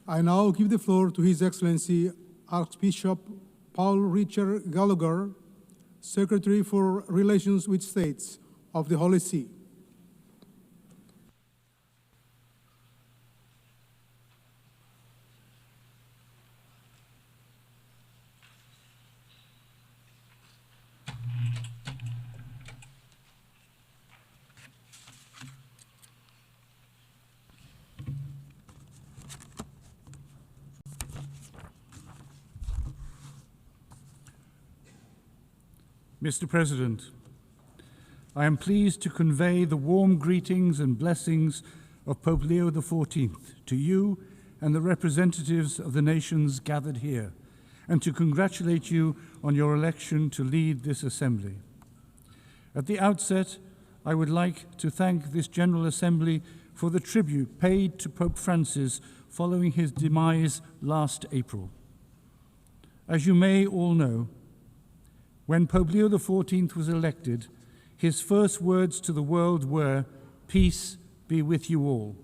I now give the floor to His Excellency Archbishop Paul Richard Gallagher, Secretary for Relations with States of the Holy See. Mr. President, I am pleased to convey the warm greetings and blessings of Pope Leo XIV to you and the representatives of the nations gathered here, and to congratulate you on your election to lead this assembly. At the outset, I would like to thank this General Assembly for the tribute paid to Pope Francis following his demise last April. As you may all know, when Pope Leo XIV was elected, his first words to the world were, "Peace be with you all."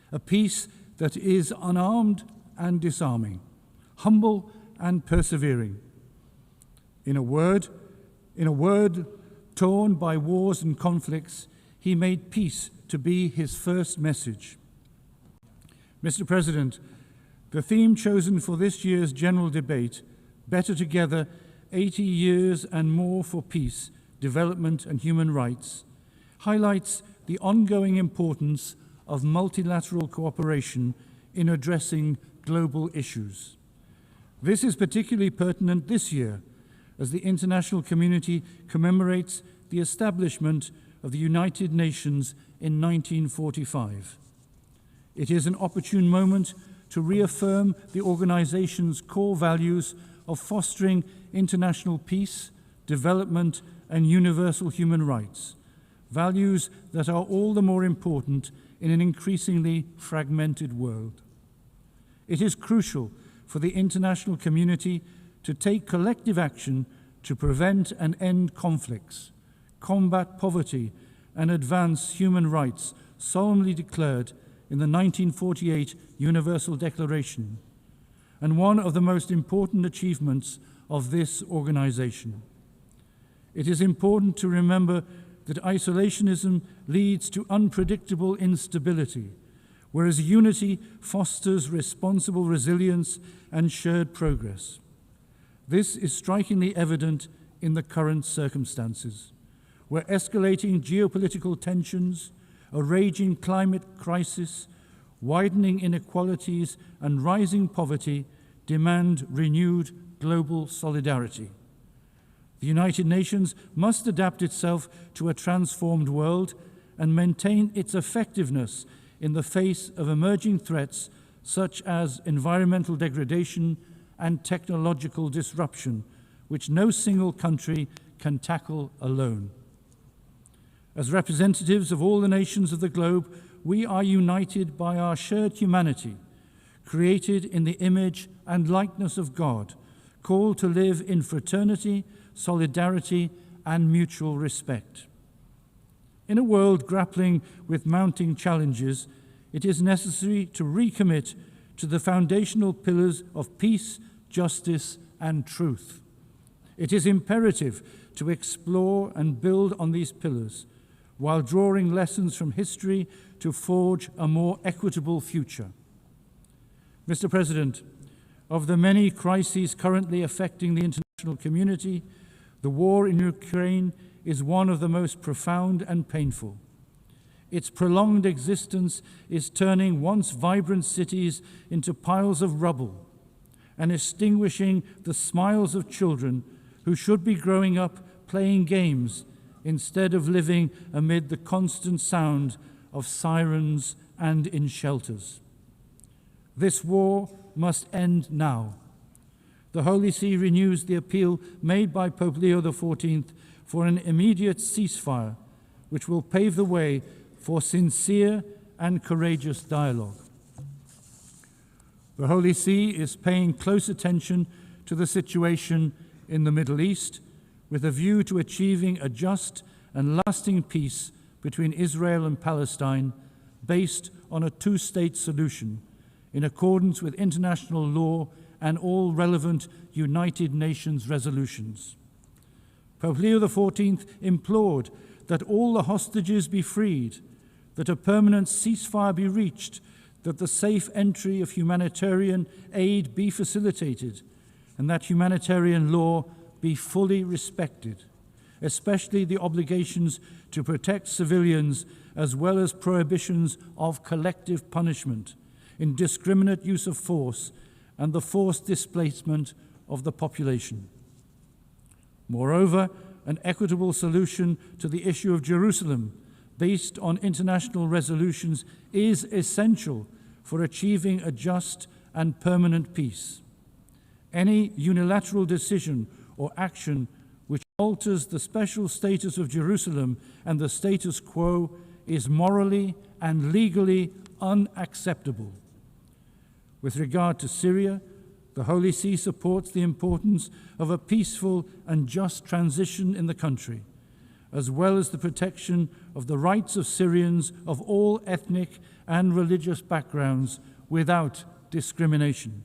A peace that is unarmed and disarming, humble and persevering. In a word torn by wars and conflicts, he made peace to be his first message. Mr. President, the theme chosen for this year's general debate, Better Together, 80 years and more for peace, development and human rights, highlights the ongoing importance of multilateral cooperation in addressing global issues. This is particularly pertinent this year as the international community commemorates the establishment of the United Nations in 1945. It is an opportune moment to reaffirm the organization's core values of fostering international peace, development, and universal human rights, values that are all the more important in an increasingly fragmented world. It is crucial for the international community to take collective action to prevent and end conflicts, combat poverty, and advance human rights solemnly declared in the 1948 Universal Declaration, and one of the most important achievements of this organization. It is important to remember that isolationism leads to unpredictable instability, whereas unity fosters responsible resilience and shared progress. This is strikingly evident in the current circumstances, where escalating geopolitical tensions, a raging climate crisis, widening inequalities, and rising poverty demand renewed global solidarity. The United Nations must adapt itself to a transformed world and maintain its effectiveness in the face of emerging threats such as environmental degradation and technological disruption, which no single country can tackle alone. As representatives of all the nations of the globe, we are united by our shared humanity, created in the image and likeness of God, called to live in fraternity, solidarity, and mutual respect. In a world grappling with mounting challenges, it is necessary to recommit to the foundational pillars of peace, justice, and truth. It is imperative to explore and build on these pillars while drawing lessons from history to forge a more equitable future. Mr. President, of the many crises currently affecting the international community, the war in Ukraine is one of the most profound and painful. Its prolonged existence is turning once vibrant cities into piles of rubble and extinguishing the smiles of children who should be growing up playing games instead of living amid the constant sound of sirens and in shelters. This war must end now. The Holy See renews the appeal made by Pope Leo XIV for an immediate ceasefire, which will pave the way for sincere and courageous dialogue. The Holy See is paying close attention to the situation in the Middle East with a view to achieving a just and lasting peace between Israel and Palestine based on a two-state solution in accordance with international law and all relevant United Nations resolutions. Pope Leo XIV implored that all the hostages be freed, that a permanent ceasefire be reached, that the safe entry of humanitarian aid be facilitated, and that humanitarian law be fully respected, especially the obligations to protect civilians as well as prohibitions of collective punishment, indiscriminate use of force, and the forced displacement of the population. Moreover, an equitable solution to the issue of Jerusalem based on international resolutions is essential for achieving a just and permanent peace. Any unilateral decision or action which alters the special status of Jerusalem and the status quo is morally and legally unacceptable. With regard to Syria, the Holy See supports the importance of a peaceful and just transition in the country, as well as the protection of the rights of Syrians of all ethnic and religious backgrounds without discrimination.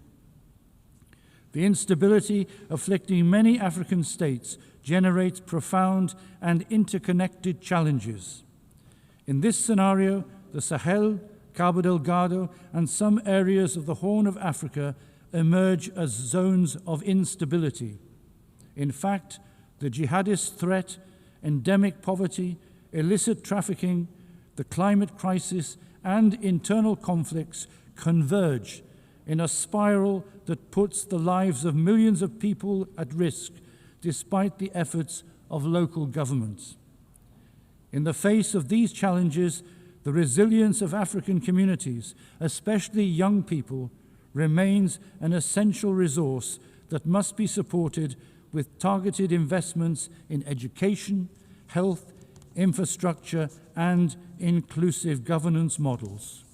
The instability afflicting many African states generates profound and interconnected challenges. In this scenario, the Sahel, Cabo Delgado, and some areas of the Horn of Africa emerge as zones of instability. In fact, the jihadist threat, endemic poverty, illicit trafficking, the climate crisis, and internal conflicts converge in a spiral that puts the lives of millions of people at risk, despite the efforts of local governments. In the face of these challenges, the resilience of African communities, especially young people, remains an essential resource that must be supported with targeted investments in education, health, infrastructure, and inclusive governance models.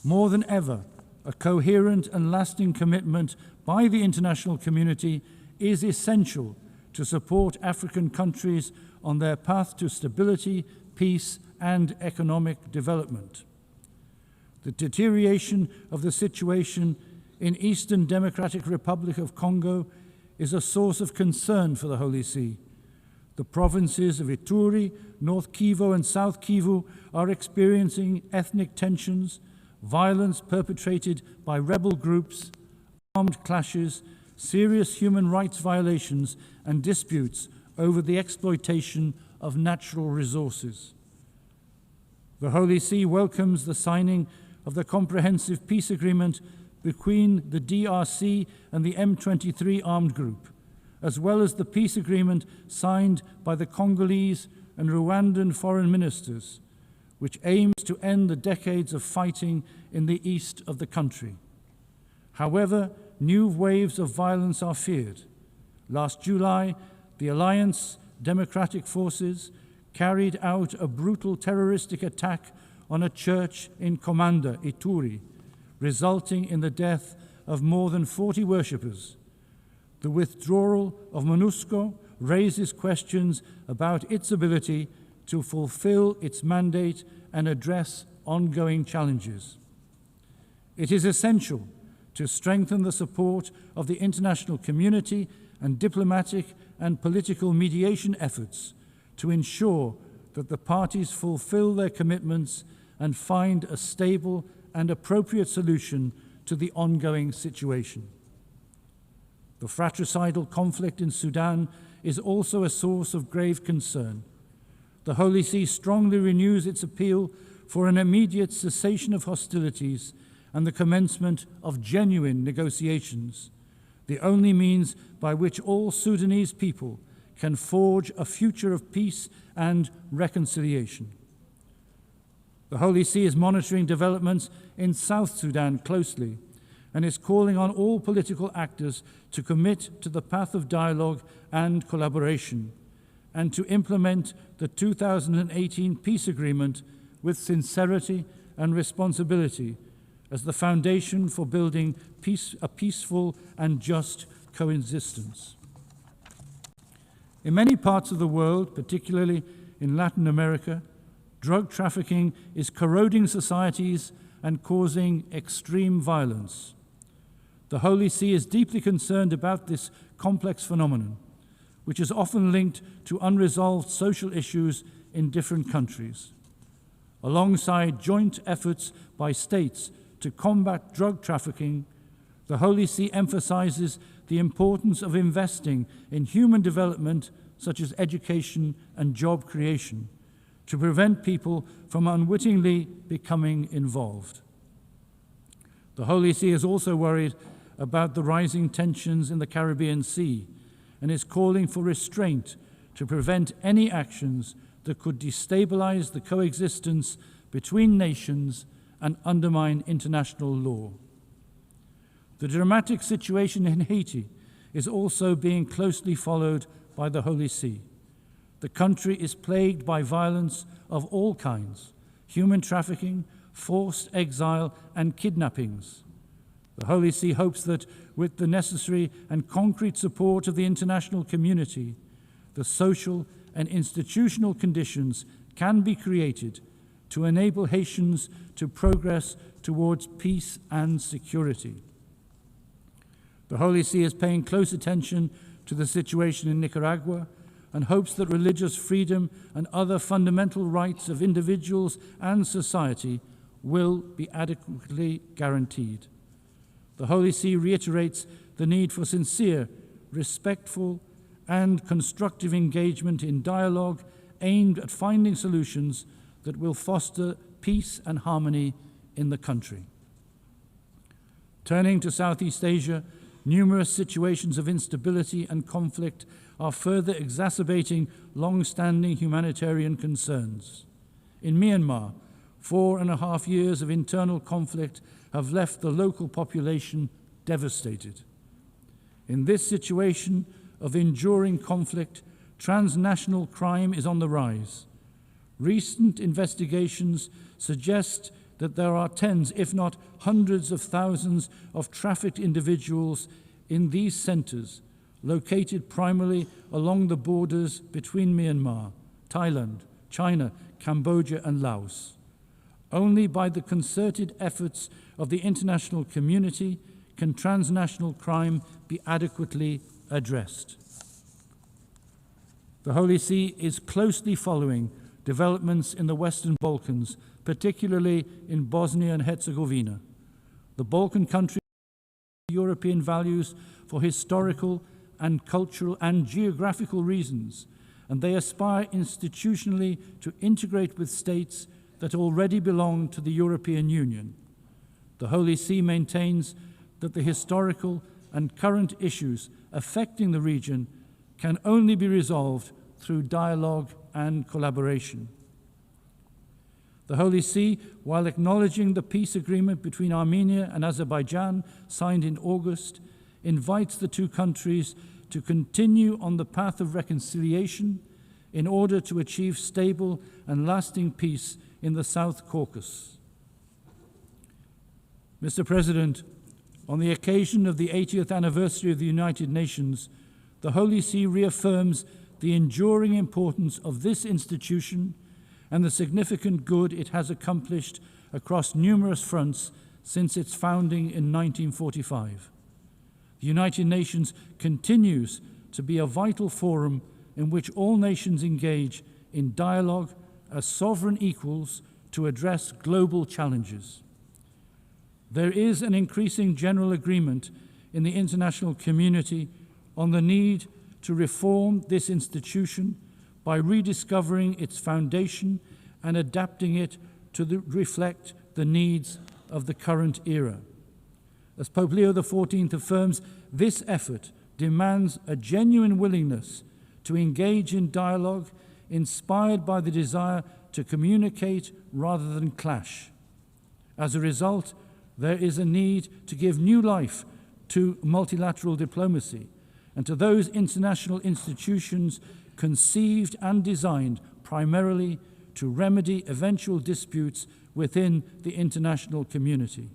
More than ever, a coherent and lasting commitment by the international community is essential to support African countries on their path to stability, peace, and economic development. The deterioration of the situation in Eastern Democratic Republic of Congo is a source of concern for the Holy See. The provinces of Ituri, North Kivu, and South Kivu are experiencing ethnic tensions, violence perpetrated by rebel groups, armed clashes, serious human rights violations, and disputes over the exploitation of natural resources. The Holy See welcomes the signing of the Comprehensive Peace Agreement between the DRC and the M23 armed group, as well as the peace agreement signed by the Congolese and Rwandan foreign ministers, which aims to end the decades of fighting in the east of the country. However, new waves of violence are feared. Last July, the Alliance Democratic Forces carried out a brutal terroristic attack on a church in Komanda, Ituri, resulting in the death of more than 40 worshippers. The withdrawal of MONUSCO raises questions about its ability to fulfill its mandate and address ongoing challenges. It is essential to strengthen the support of the international community and diplomatic and political mediation efforts to ensure that the parties fulfill their commitments and find a stable and appropriate solution to the ongoing situation. The fratricidal conflict in Sudan is also a source of grave concern. The Holy See strongly renews its appeal for an immediate cessation of hostilities and the commencement of genuine negotiations, the only means by which all Sudanese people can forge a future of peace and reconciliation. The Holy See is monitoring developments in South Sudan closely and is calling on all political actors to commit to the path of dialogue and collaboration and to implement the 2018 peace agreement with sincerity and responsibility as the foundation for building a peaceful and just coexistence. In many parts of the world, particularly in Latin America, drug trafficking is corroding societies and causing extreme violence. The Holy See is deeply concerned about this complex phenomenon, which is often linked to unresolved social issues in different countries. Alongside joint efforts by states to combat drug trafficking, the Holy See emphasizes the importance of investing in human development, such as education and job creation, to prevent people from unwittingly becoming involved. The Holy See is also worried about the rising tensions in the Caribbean Sea and is calling for restraint to prevent any actions that could destabilize the coexistence between nations and undermine international law. The dramatic situation in Haiti is also being closely followed by the Holy See. The country is plagued by violence of all kinds, human trafficking, forced exile, and kidnappings. The Holy See hopes that with the necessary and concrete support of the international community, the social and institutional conditions can be created to enable Haitians to progress towards peace and security. The Holy See is paying close attention to the situation in Nicaragua and hopes that religious freedom and other fundamental rights of individuals and society will be adequately guaranteed. The Holy See reiterates the need for sincere, respectful, and constructive engagement in dialogue aimed at finding solutions that will foster peace and harmony in the country. Turning to Southeast Asia, numerous situations of instability and conflict are further exacerbating long-standing humanitarian concerns. In Myanmar, 4.5 years of internal conflict have left the local population devastated. In this situation of enduring conflict, transnational crime is on the rise. Recent investigations suggest that there are tens, if not hundreds of thousands of trafficked individuals in these centers, located primarily along the borders between Myanmar, Thailand, China, Cambodia, and Laos. Only by the concerted efforts of the international community can transnational crime be adequately addressed. The Holy See is closely following developments in the Western Balkans, particularly in Bosnia and Herzegovina. The Balkan countries have European values for historical and cultural and geographical reasons, and they aspire institutionally to integrate with states that already belong to the European Union. The Holy See maintains that the historical and current issues affecting the region can only be resolved through dialogue and collaboration. The Holy See, while acknowledging the peace agreement between Armenia and Azerbaijan signed in August, invites the two countries to continue on the path of reconciliation in order to achieve stable and lasting peace in the South Caucasus. Mr. President, on the occasion of the 80th anniversary of the United Nations, the Holy See reaffirms the enduring importance of this institution and the significant good it has accomplished across numerous fronts since its founding in 1945. The United Nations continues to be a vital forum in which all nations engage in dialogue as sovereign equals to address global challenges. There is an increasing general agreement in the international community on the need to reform this institution by rediscovering its foundation and adapting it to reflect the needs of the current era. As Pope Leo XIV affirms, this effort demands a genuine willingness to engage in dialogue inspired by the desire to communicate rather than clash. As a result, there is a need to give new life to multilateral diplomacy and to those international institutions conceived and designed primarily to remedy eventual disputes within the international community.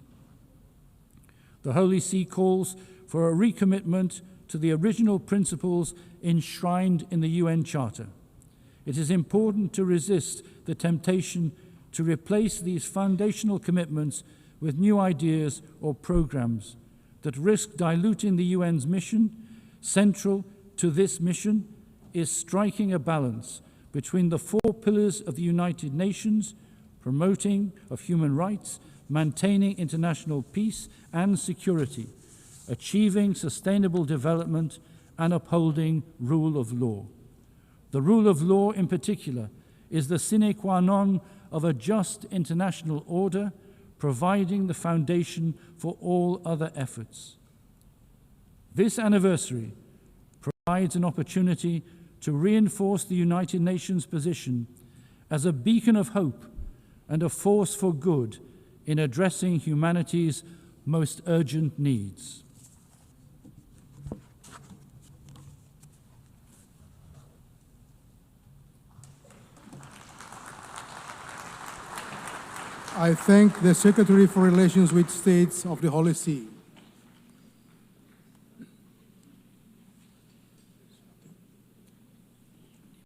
The Holy See calls for a recommitment to the original principles enshrined in the UN Charter. it is important to resist the temptation to replace these foundational commitments with new ideas or programs that risk diluting the UN's mission. Central to this mission is striking a balance between the 4 pillars of the United Nations: promoting of human rights, maintaining international peace and security, achieving sustainable development, and upholding rule of law. The rule of law, in particular, is the sine qua non of a just international order, providing the foundation for all other efforts. This anniversary provides an opportunity to reinforce the United Nations position as a beacon of hope and a force for good in addressing humanity's most urgent needs. I thank the Secretary for Relations with States of the Holy See.